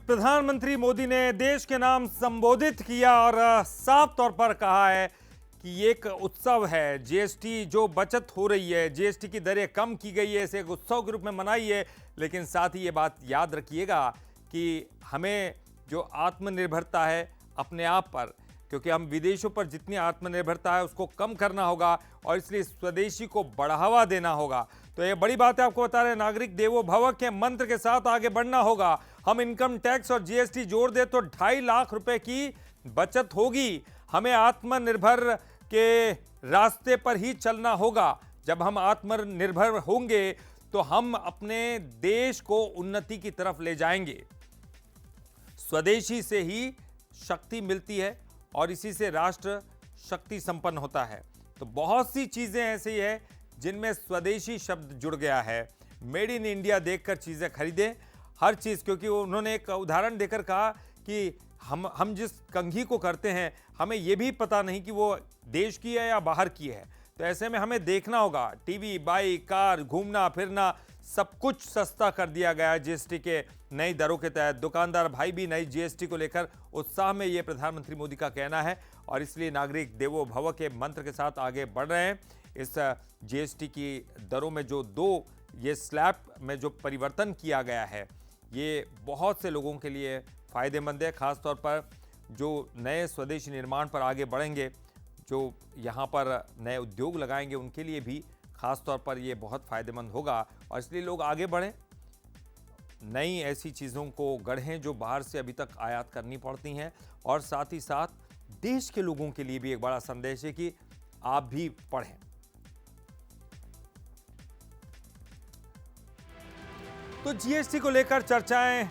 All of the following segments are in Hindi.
प्रधानमंत्री मोदी ने देश के नाम संबोधित किया और साफ तौर पर कहा है कि ये एक उत्सव है। जीएसटी जो बचत हो रही है, जीएसटी की दरें कम की गई है, इसे एक उत्सव के रूप में मनाई है। लेकिन साथ ही ये बात याद रखिएगा कि हमें जो आत्मनिर्भरता है अपने आप पर, क्योंकि हम विदेशों पर जितनी आत्मनिर्भरता है उसको कम करना होगा और इसलिए स्वदेशी को बढ़ावा देना होगा। तो ये बड़ी बात है, आपको बता रहे हैं, नागरिक देवो भव के मंत्र के साथ आगे बढ़ना होगा। हम इनकम टैक्स और जीएसटी जोड़ दे तो 2.5 लाख रुपए की बचत होगी। हमें आत्मनिर्भर के रास्ते पर ही चलना होगा। जब हम आत्मनिर्भर होंगे तो हम अपने देश को उन्नति की तरफ ले जाएंगे। स्वदेशी से ही शक्ति मिलती है और इसी से राष्ट्र शक्ति संपन्न होता है। तो बहुत सी चीजें ऐसी है जिनमें स्वदेशी शब्द जुड़ गया है। मेड इन इंडिया देखकर चीजें खरीदें, हर चीज, क्योंकि उन्होंने एक उदाहरण देकर कहा कि हम जिस कंघी को करते हैं हमें यह भी पता नहीं कि वो देश की है या बाहर की है। तो ऐसे में हमें देखना होगा, टीवी, बाइक, कार, घूमना फिरना सब कुछ सस्ता कर दिया गया है जीएसटी के नई दरों के तहत। दुकानदार भाई भी नई जीएसटी को लेकर उत्साह में, ये प्रधानमंत्री मोदी का कहना है और इसलिए नागरिक देवो भव के मंत्र के साथ आगे बढ़ रहे हैं। इस जीएसटी की दरों में जो ये स्लैब में जो परिवर्तन किया गया है, ये बहुत से लोगों के लिए फायदेमंद है। खासतौर पर जो नए स्वदेशी निर्माण पर आगे बढ़ेंगे, जो यहाँ पर नए उद्योग लगाएंगे, उनके लिए भी खास तौर पर ये बहुत फ़ायदेमंद होगा और इसलिए लोग आगे बढ़ें, नई ऐसी चीज़ों को गढ़ें जो बाहर से अभी तक आयात करनी पड़ती हैं। और साथ ही साथ देश के लोगों के लिए भी एक बड़ा संदेश है कि आप भी पढ़ें। तो जीएसटी को लेकर चर्चाएं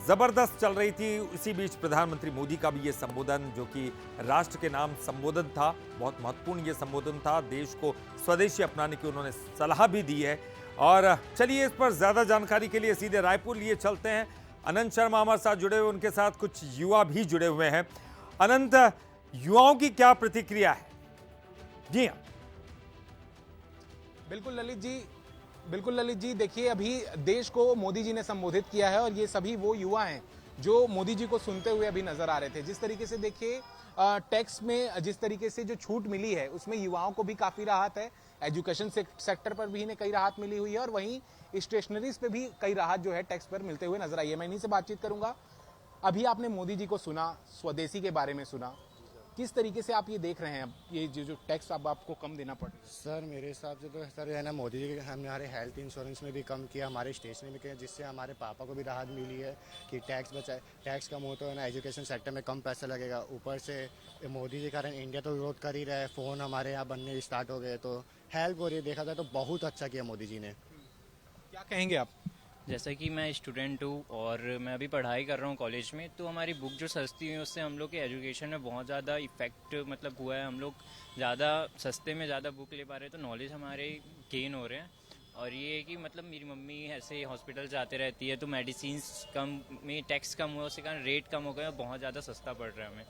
जबरदस्त चल रही थी। इसी बीच प्रधानमंत्री मोदी का भी ये संबोधन, जो कि राष्ट्र के नाम संबोधन था, बहुत महत्वपूर्ण ये संबोधन था। देश को स्वदेशी अपनाने की उन्होंने सलाह भी दी है। और चलिए इस पर ज्यादा जानकारी के लिए सीधे रायपुर लिए चलते हैं। अनंत शर्मा हमारे साथ जुड़े हुए, उनके साथ कुछ युवा भी जुड़े हुए हैं। अनंत, युवाओं की क्या प्रतिक्रिया है? जी हाँ, बिल्कुल ललित जी, देखिए अभी देश को मोदी जी ने संबोधित किया है और ये सभी वो युवा हैं जो मोदी जी को सुनते हुए अभी नजर आ रहे थे। जिस तरीके से देखिए टैक्स में जिस तरीके से जो छूट मिली है उसमें युवाओं को भी काफी राहत है। एजुकेशन सेक्टर पर भी इन्हें कई राहत मिली हुई है और वहीं स्टेशनरीज पे भी कई राहत जो है टैक्स पर मिलते हुए नजर आई है। मैं इन्हीं से बातचीत करूंगा। अभी आपने मोदी जी को सुना, स्वदेशी के बारे में सुना, किस तरीके से आप ये देख रहे हैं अब ये जो टैक्स अब आपको कम देना पड़े? सर मेरे हिसाब से तो सर है ना, मोदी जी हमारे हेल्थ इंश्योरेंस में भी कम किया, हमारे स्टेशनरी में किया, जिससे हमारे पापा को भी राहत मिली है कि टैक्स बचाए। टैक्स कम हो तो है ना, एजुकेशन सेक्टर में कम पैसा लगेगा। ऊपर से मोदी जी के कारण इंडिया तो ग्रोथ कर ही रहा है, फ़ोन हमारे यहाँ बनने स्टार्ट हो गए, तो हेल्प हो रही है। देखा जाए तो बहुत अच्छा किया मोदी जी ने। क्या कहेंगे आप? जैसा कि मैं स्टूडेंट हूँ और मैं अभी पढ़ाई कर रहा हूँ कॉलेज में, तो हमारी बुक जो सस्ती हुई उससे हम लोग के एजुकेशन में बहुत ज़्यादा इफेक्ट मतलब हुआ है। हम लोग ज़्यादा सस्ते में ज़्यादा बुक ले पा रहे हैं, तो नॉलेज हमारे गेन हो रहे हैं। और ये है कि मतलब मेरी मम्मी ऐसे हॉस्पिटल जाते रहती है, तो मेडिसिन कम में टैक्स कम हुआ, उसके कारण रेट कम हो गया, बहुत ज़्यादा सस्ता पड़ रहा है हमें।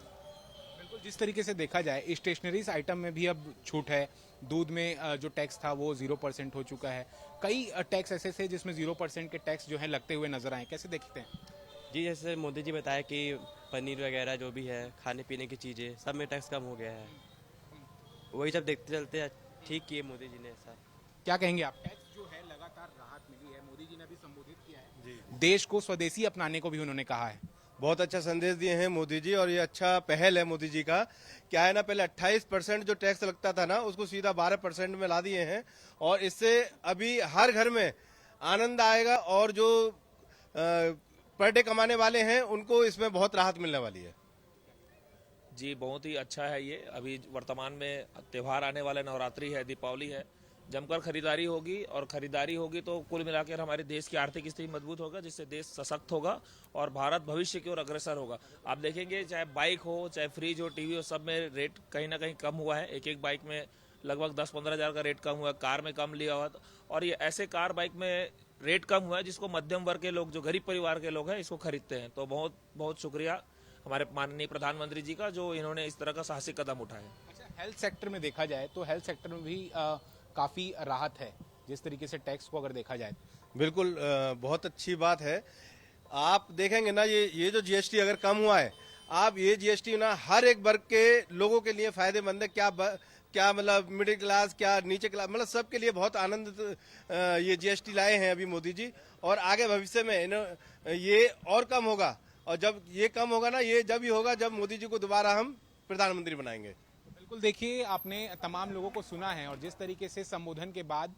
बिल्कुल, जिस तरीके से देखा जाए स्टेशनरीज आइटम में भी अब छूट है। दूध में जो टैक्स था वो 0% हो चुका है। कई टैक्स ऐसे थे जिसमें 0% के टैक्स जो है लगते हुए नजर आए। कैसे देखते हैं? जी, जैसे मोदी जी बताया कि पनीर वगैरह जो भी है, खाने पीने की चीज़ें, सब में टैक्स कम हो गया है। वही सब देखते चलते ठीक किए मोदी जी ने ऐसा। क्या कहेंगे आप? टैक्स जो है लगातार राहत मिली है, मोदी जी ने भी संबोधित किया है जी। देश को स्वदेशी अपनाने को भी उन्होंने कहा है। बहुत अच्छा संदेश दिए हैं मोदी जी और ये अच्छा पहल है मोदी जी का। क्या है ना, पहले 28% जो टैक्स लगता था ना, उसको सीधा 12% में ला दिए हैं और इससे अभी हर घर में आनंद आएगा और जो पर डे कमाने वाले हैं उनको इसमें बहुत राहत मिलने वाली है। जी, बहुत ही अच्छा है ये। अभी वर्तमान में त्यौहार आने वाला, नवरात्रि है, दीपावली है, जमकर खरीदारी होगी और खरीदारी होगी तो कुल मिलाकर हमारे देश की आर्थिक स्थिति मजबूत होगा, जिससे देश सशक्त होगा और भारत भविष्य की ओर अग्रसर होगा। आप देखेंगे चाहे बाइक हो, चाहे फ्रिज हो, टीवी हो, सब में रेट कहीं ना कहीं कम हुआ है। एक बाइक में लगभग 10-15 हज़ार का रेट कम हुआ है, कार में कम लिया हुआ। और ये ऐसे कार बाइक में रेट कम हुआ है जिसको मध्यम वर्ग के लोग, जो गरीब परिवार के लोग हैं, इसको खरीदते हैं। तो बहुत बहुत शुक्रिया हमारे माननीय प्रधानमंत्री जी का, जो इन्होंने इस तरह का साहसिक कदम उठाया। अच्छा, हेल्थ सेक्टर में देखा जाए तो हेल्थ सेक्टर में भी काफी राहत है जिस तरीके से टैक्स को अगर देखा जाए। बिल्कुल बहुत अच्छी बात है। आप देखेंगे ना, ये जो जीएसटी अगर कम हुआ है, आप ये जीएसटी ना हर एक वर्ग के लोगों के लिए फायदेमंद है। क्या मतलब मिडिल क्लास, क्या नीचे क्लास, मतलब सबके लिए बहुत आनंद ये जीएसटी लाए हैं अभी मोदी जी। और आगे भविष्य में ये और कम होगा, और जब ये कम होगा ना, ये जब ही होगा जब मोदी जी को दोबारा हम प्रधानमंत्री बनाएंगे। बिल्कुल, देखिए आपने तमाम लोगों को सुना है और जिस तरीके से संबोधन के बाद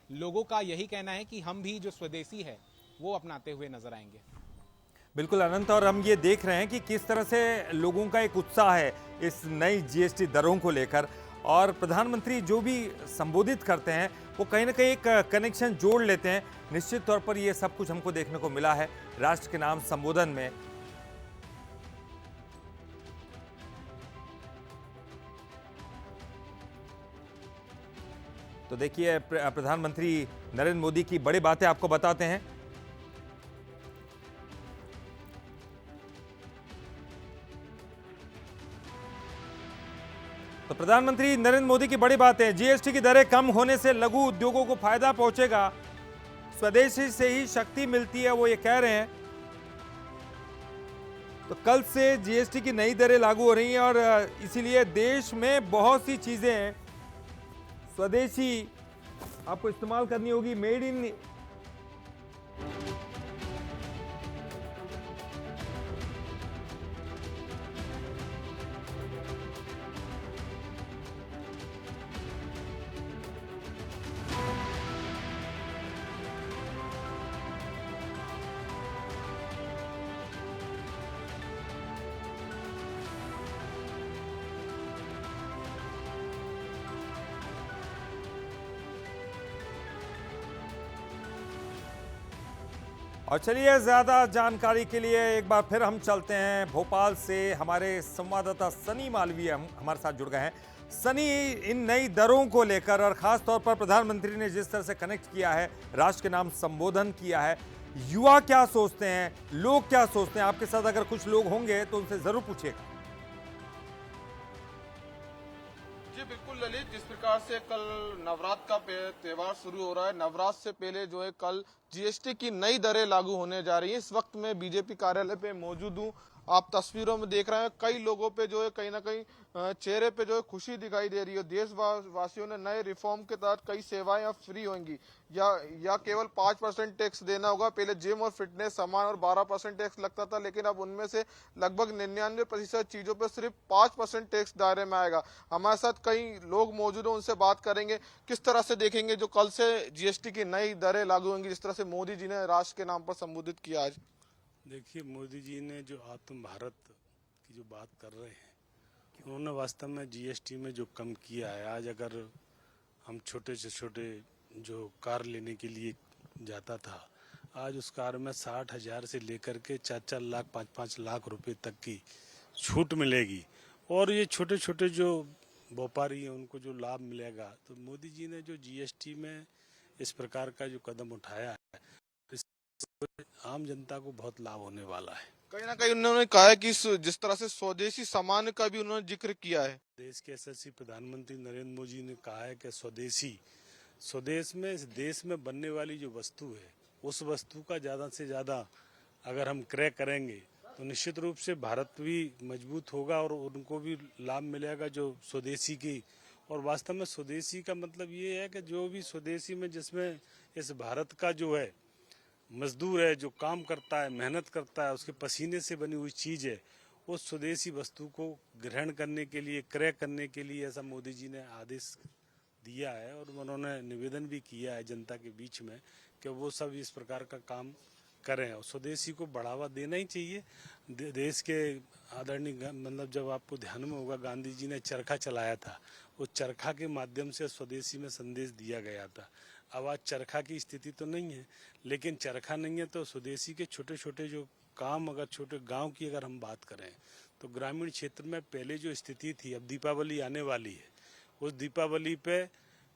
लोगों का यही कहना है कि हम भी जो स्वदेशी है वो अपनाते हुए नजर आएंगे। बिल्कुल अनंत, और हम ये देख रहे हैं कि किस तरह से लोगों का एक उत्साह है इस नई जीएसटी दरों को लेकर, और प्रधानमंत्री जो भी संबोधित करते हैं वो कहीं ना कहीं एक कनेक्शन जोड़ लेते हैं। निश्चित तौर पर ये सब कुछ हमको देखने को मिला है राष्ट्र के नाम संबोधन में। तो देखिए, प्रधानमंत्री नरेंद्र मोदी की बड़ी बातें आपको बताते हैं। तो प्रधानमंत्री नरेंद्र मोदी की बड़ी बातें, जीएसटी की दरें कम होने से लघु उद्योगों को फायदा पहुंचेगा, स्वदेशी से ही शक्ति मिलती है, वो ये कह रहे हैं। तो कल से जीएसटी की नई दरें लागू हो रही हैं और इसीलिए देश में बहुत सी चीजें स्वदेशी आपको इस्तेमाल करनी होगी, मेड इन। और चलिए, ज्यादा जानकारी के लिए एक बार फिर हम चलते हैं भोपाल से। हमारे संवाददाता सनी मालवीय हमारे साथ जुड़ गए हैं। सनी, इन नई दरों को लेकर और खास तौर पर प्रधानमंत्री ने जिस तरह से कनेक्ट किया है, राष्ट्र के नाम संबोधन किया है, युवा क्या सोचते हैं, लोग क्या सोचते हैं? आपके साथ अगर कुछ लोग होंगे तो उनसे जरूर पूछिएगा। जी बिल्कुल ललित, जिस प्रकार से कल नवरात्र का त्यौहार शुरू हो रहा है, नवरात्र से पहले जो है कल जीएसटी की नई दरें लागू होने जा रही हैं। इस वक्त मैं बीजेपी कार्यालय पे मौजूद हूँ। आप तस्वीरों में देख रहे हैं कई लोगों पे जो है कहीं ना कहीं चेहरे पे जो है खुशी दिखाई दे रही है। देशवासियों ने नए रिफॉर्म के तहत कई सेवाएं अब फ्री होंगी या केवल 5% टैक्स देना होगा। पहले जिम और फिटनेस सामान और 12% टैक्स लगता था, लेकिन अब उनमें से लगभग 99% चीजों पे सिर्फ 5% टैक्स दायरे में आएगा। हमारे साथ कई लोग मौजूद हैं, उनसे बात करेंगे किस तरह से देखेंगे जो कल से जीएसटी की नई दरें लागू होंगी, जिस तरह से मोदी जी ने राष्ट्र के नाम पर संबोधित किया आज। देखिए, मोदी जी ने जो आत्म भारत की जो बात कर रहे हैं, उन्होंने वास्तव में जीएसटी में जो कम किया है। आज अगर हम छोटे से छोटे जो कार लेने के लिए जाता था, आज उस कार में 60,000 से लेकर के 4-4 लाख 5-5 लाख रुपए तक की छूट मिलेगी। और ये छोटे छोटे जो व्यापारी हैं उनको जो लाभ मिलेगा। तो मोदी जी ने जो जीएसटी में इस प्रकार का जो कदम उठाया है, आम जनता को बहुत लाभ होने वाला है। कहीं ना कहीं उन्होंने कहा है कि जिस तरह से स्वदेशी सामान का भी उन्होंने जिक्र किया है। देश के यशस्वी प्रधानमंत्री नरेंद्र मोदी जी ने कहा है कि स्वदेश में, इस देश में बनने वाली जो वस्तु है, उस वस्तु का ज़्यादा से ज़्यादा अगर हम क्रय करेंगे तो निश्चित रूप से भारत भी मजबूत होगा और उनको भी लाभ मिलेगा जो स्वदेशी की। और वास्तव में स्वदेशी का मतलब ये है कि जो भी स्वदेशी में, जिसमें इस भारत का जो है मजदूर है, जो काम करता है, मेहनत करता है, उसके पसीने से बनी हुई चीज़ है, उस स्वदेशी वस्तु को ग्रहण करने के लिए, क्रय करने के लिए ऐसा मोदी जी ने आदेश दिया है। और उन्होंने निवेदन भी किया है जनता के बीच में कि वो सब इस प्रकार का काम करें और स्वदेशी को बढ़ावा देना ही चाहिए। देश के आदरणीय, मतलब जब आपको ध्यान में होगा, गांधी जी ने चरखा चलाया था, उस चरखा के माध्यम से स्वदेशी में संदेश दिया गया था। अब आज चरखा की स्थिति तो नहीं है, लेकिन चरखा नहीं है तो स्वदेशी के छोटे छोटे जो काम, अगर छोटे गांव की अगर हम बात करें तो ग्रामीण क्षेत्र में पहले जो स्थिति थी, अब दीपावली आने वाली है, उस दीपावली पे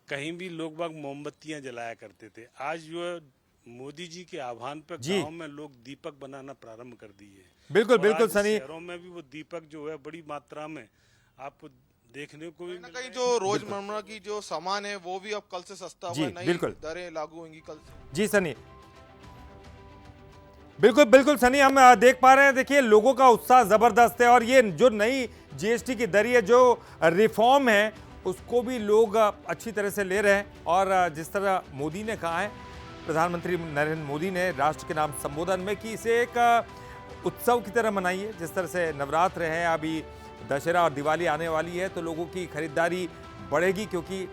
कहीं भी लोग बाग मोमबत्तियां जलाया करते थे। आज जो मोदी जी के आह्वान पर गांव में लोग दीपक बनाना प्रारंभ कर दिए। बिल्कुल बिल्कुल सनी, शहरों में भी वो दीपक जो है बड़ी मात्रा में आपको देखने को भी कहीं जो रोजमर्रा की जो सामान है वो भी अब कल से सस्ता हुआ, नई दरें लागू होंगी कल से। जी सनी, बिल्कुल बिल्कुल सनी, हम देख पा रहे हैं, देखिए लोगों का उत्साह जबरदस्त है और ये जो नई जीएसटी की दर है, जो रिफॉर्म है, उसको भी लोग अच्छी तरह से ले रहे हैं। और जिस तरह मोदी ने कहा है, प्रधानमंत्री नरेंद्र मोदी ने राष्ट्र के नाम संबोधन में कि इसे एक उत्सव की तरह मनाइए। जिस तरह से नवरात्र है, अभी दशहरा और दिवाली आने वाली है, तो लोगों की खरीदारी बढ़ेगी, क्योंकि